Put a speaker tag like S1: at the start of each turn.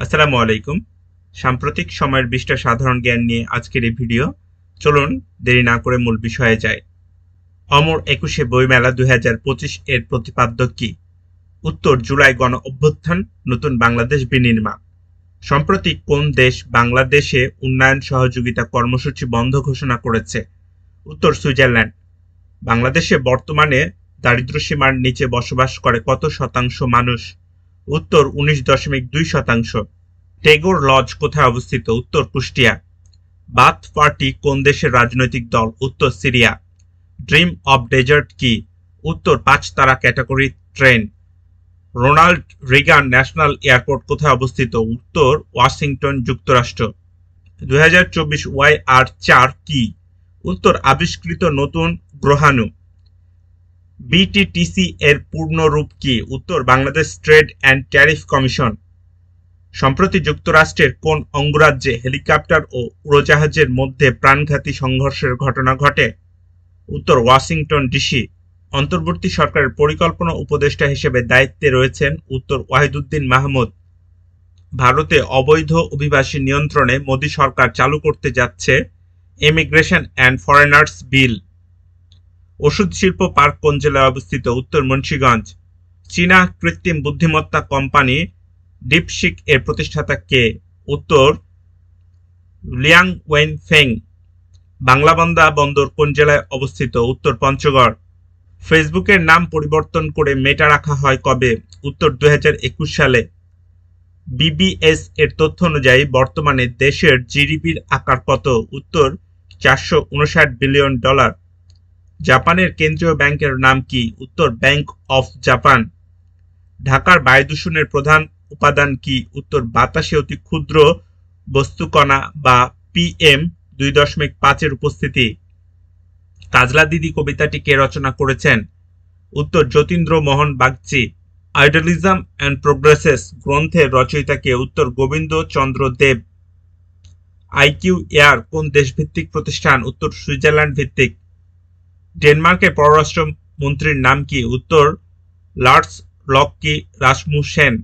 S1: আসসালামু আলাইকুম। সাম্প্রতিক সময়ের ২০টা সাধারণ জ্ঞান নিয়ে আজকের এই ভিডিও। চলুন দেরি না করে মূল বিষয়ে যাই। অমর ২১শে বইমেলা ২০২৫ এর প্রতিপাদ্য কি? উত্তর জুলাই গণ অভ্যুত্থান, নতুন বাংলাদেশ বিনির্মাণ। সম্প্রতি কোন দেশ বাংলাদেশে উন্নয়ন সহযোগিতা কর্মসূচি বন্ধ ঘোষণা করেছে? উত্তর সুইজারল্যান্ড। বাংলাদেশে বর্তমানে দারিদ্র্যসীমার নিচে বসবাস করে কত শতাংশ মানুষ? উত্তর ১৯.২%। টেগোর লজ কোথায় অবস্থিত? উত্তর কুষ্টিয়া। বাথ পার্টি কোন দেশের রাজনৈতিক দল? উত্তর সিরিয়া। ড্রিম অব ডেজার্ট কি? উত্তর ৫ তারা category train. Ronald Reagan National Airport কোথায় অবস্থিত? উত্তর ওয়াশিংটন, যুক্তরাষ্ট্র। ২০২৪ YR4 কি? উত্তর আবিষ্কৃত নতুন গ্রহাণু। বিটিটিসি এর পূর্ণ রূপ কি? উত্তর Bangladesh trade and tariff commission. সম্প্রতি যুক্তরাষ্ট্রের কোন অঙ্গরাজ্যে হেলিকপ্টার ও উড়োজাহাজের মধ্যে প্রাণঘাতী সংঘর্ষের ঘটনা ঘটে? উত্তর ওয়াশিংটন ডিসি। অন্তর্বর্তী সরকারের পরিকল্পনা উপদেষ্টা হিসেবে দায়িত্বে রয়েছেন উত্তর ওয়াহিদুদ্দিন মাহমুদ। ভারতে অবৈধ অভিবাসী নিয়ন্ত্রণে মোদী সরকার চালু করতে যাচ্ছে ইমিগ্রেশন অ্যান্ড ফরেনার্স বিল। ওষুধ শিল্প পার্ক কোন জেলায় অবস্থিত? উত্তর মুন্সিগঞ্জ। চীনা কৃত্রিম বুদ্ধিমত্তা কোম্পানি ডিপসিক এর প্রতিষ্ঠাতা কে? উত্তর লিয়াং ওয়েনফেং। বাংলাবান্ধা বন্দর কোন জেলায় অবস্থিত? উত্তর পঞ্চগড়। ফেসবুকের নাম পরিবর্তন করে মেটা রাখা হয় কবে? উত্তর ২০২১ সালে। বিবিএস এর তথ্য অনুযায়ী বর্তমানে দেশের জিডিপির আকার কত? উত্তর $৪৫৯ বিলিয়ন। জাপানের কেন্দ্রীয় ব্যাংকের নাম কি? উত্তর ব্যাংক অফ জাপান। ঢাকার বায়ু দূষণের প্রধান উপাদান কি? উত্তর বাতাসে অতি ক্ষুদ্র বস্তুকণা বা PM2.৫ এর উপস্থিতি। কাজলা দিদি কবিতাটি কে রচনা করেছেন? উত্তর যতীন্দ্র মোহন বাগচি। আইডলিজম অ্যান্ড প্রোগ্রেসেস গ্রন্থের রচয়িতা কে? উত্তর গোবিন্দ চন্দ্র দেব। আইকিউ এয়ার কোন দেশভিত্তিক প্রতিষ্ঠান? উত্তর সুইজারল্যান্ড ভিত্তিক। ডেনমার্কের পররাষ্ট্র মন্ত্রীর নাম কি? উত্তর লার্স লকি রাসমুসেন।